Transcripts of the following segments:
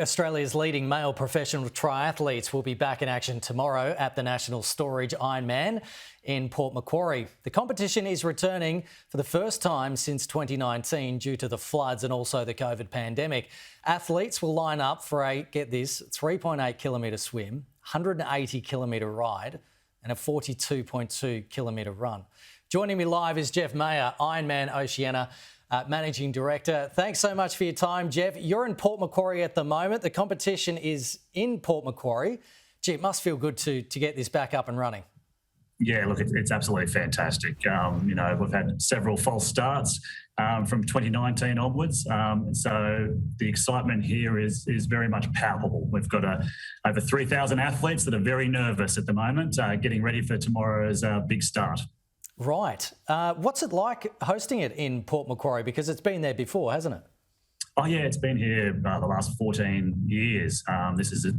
Australia's leading male professional triathletes will be back in action tomorrow at the National Storage Ironman in Port Macquarie. The competition is returning for the first time since 2019 due to the floods and also the COVID pandemic. Athletes will line up for a, get this, 3.8 kilometre swim, 180 kilometre ride and a 42.2 kilometre run. Joining me live is Geoff Meyer, Ironman Oceania Managing Director. Thanks so much for your time, Geoff. You're in Port Macquarie at the moment. The competition is in Port Macquarie. Gee, it must feel good to get this back up and running. Yeah, look, it's absolutely fantastic. We've had several false starts from 2019 onwards. So the excitement here is very much palpable. We've got over 3,000 athletes that are very nervous at the moment, getting ready for tomorrow's big start. Right. What's it like hosting it in Port Macquarie? Because it's been there before, hasn't it? Oh, yeah, it's been here the last 14 years. This is the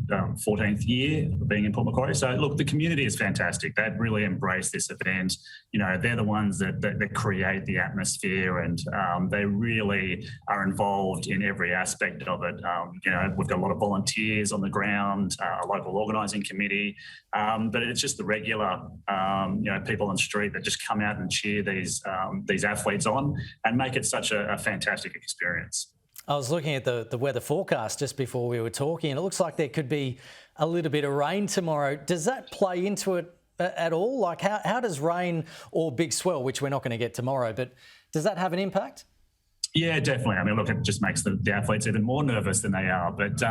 14th year of being in Port Macquarie. So, look, the community is fantastic. They've really embraced this event. You know, they're the ones that create the atmosphere, and they really are involved in every aspect of it. We've got a lot of volunteers on the ground, a local organising committee, but it's just the regular, people on the street that just come out and cheer these athletes on and make it such a fantastic experience. I was looking at the weather forecast just before we were talking, and it looks like there could be a little bit of rain tomorrow. Does that play into it at all? Like how does rain or big swell, which we're not going to get tomorrow, but does that have an impact? Yeah, definitely. I mean, look, it just makes the athletes even more nervous than they are. But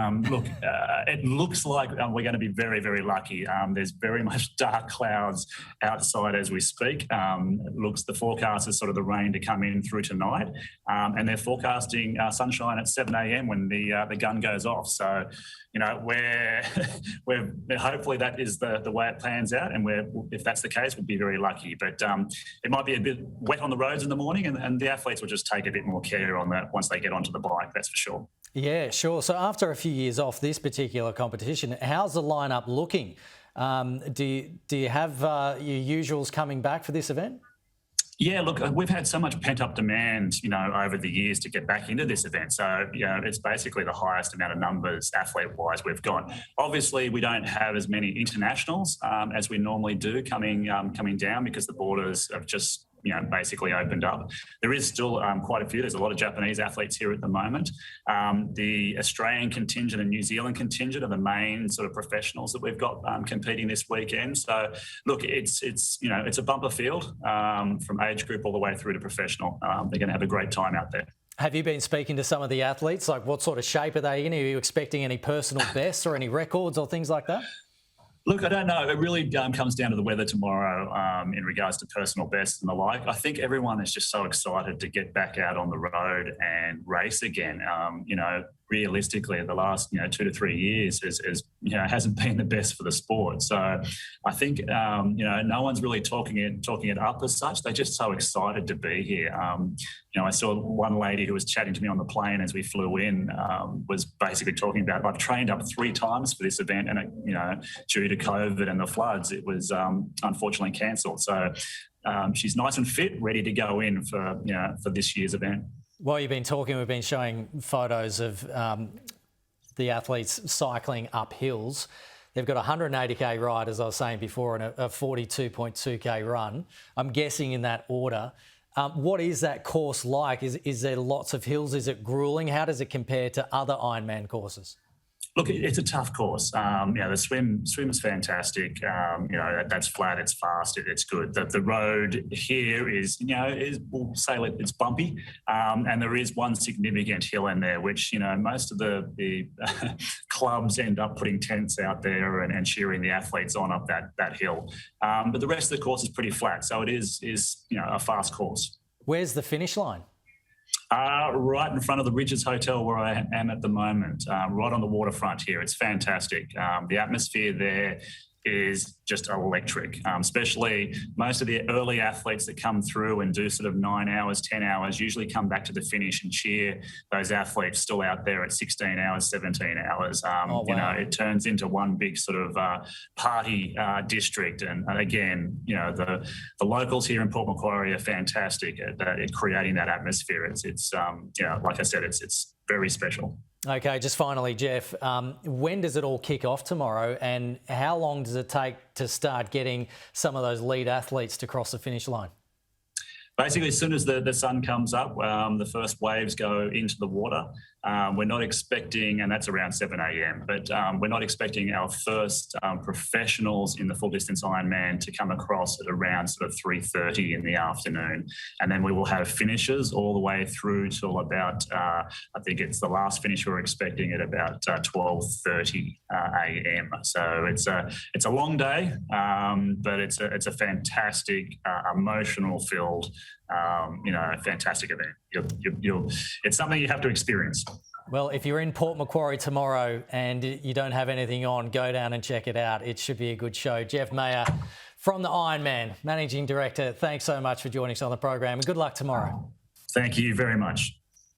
it looks like we're going to be very, very lucky. There's very much dark clouds outside as we speak. The forecast is sort of the rain to come in through tonight. And they're forecasting sunshine at 7 a.m. when the gun goes off. So, we're hopefully that is the way it plans out. And if that's the case, we'll be very lucky. But it might be a bit wet on the roads in the morning, and the athletes will just take a bit more care on that once they get onto the bike, that's for sure. Yeah, sure. So after a few years off this particular competition, how's the lineup looking? Do you have your usuals coming back for this event? Yeah, look, we've had so much pent-up demand, over the years to get back into this event. So, it's basically the highest amount of numbers athlete-wise we've got. Obviously, we don't have as many internationals as we normally do coming down because the borders have just basically opened up. There is still quite a few. There's a lot of Japanese athletes here at the moment. The Australian contingent and New Zealand contingent are the main sort of professionals that we've got competing this weekend. So, look, it's a bumper field from age group all the way through to professional. They're going to have a great time out there. Have you been speaking to some of the athletes? Like, what sort of shape are they in? Are you expecting any personal bests or any records or things like that? Look, I don't know. It really comes down to the weather tomorrow in regards to personal bests and the like. I think everyone is just so excited to get back out on the road and race again. Realistically, the last 2 to 3 years hasn't been the best for the sport. So I think no one's really talking it up as such. They're just so excited to be here. I saw one lady who was chatting to me on the plane as we flew in was basically talking about, I've trained up 3 times for this event, and due to COVID and the floods, it was unfortunately cancelled. So she's nice and fit, ready to go in for this year's event. While you've been talking, we've been showing photos of the athletes cycling up hills. They've got a 180k ride, as I was saying before, and a 42.2k run. I'm guessing in that order. What is that course like? Is there lots of hills? Is it grueling? How does it compare to other Ironman courses? Look, it's a tough course. The swim is fantastic. That's flat, it's fast, it's good. The road here is we'll say it's bumpy, and there is one significant hill in there, which most of the clubs end up putting tents out there and cheering the athletes on up that hill. But the rest of the course is pretty flat, so it is a fast course. Where's the finish line? Right in front of the Ridges Hotel where I am at the moment, right on the waterfront here. It's fantastic. The atmosphere there is just electric, especially most of the early athletes that come through and do sort of 9 hours, 10 hours, usually come back to the finish and cheer those athletes still out there at 16 hours, 17 hours. Wow. It turns into one big sort of party district. And again, the locals here in Port Macquarie are fantastic at creating that atmosphere. It's like I said, it's very special. Okay, just finally, Geoff, when does it all kick off tomorrow, and how long does it take to start getting some of those lead athletes to cross the finish line? Basically, as soon as the sun comes up, the first waves go into the water. We're not expecting, and that's around 7 a.m., but we're not expecting our first professionals in the full distance Ironman to come across at around sort of 3:30 in the afternoon. And then we will have finishes all the way through till about, I think it's the last finish we're expecting at about 12:30 a.m. So it's a long day, but it's a fantastic, emotional filled, fantastic event. It's something you have to experience. Well, if you're in Port Macquarie tomorrow and you don't have anything on, go down and check it out. It should be a good show. Geoff Meyer from the Ironman, Managing Director, thanks so much for joining us on the program, and good luck tomorrow. Thank you very much.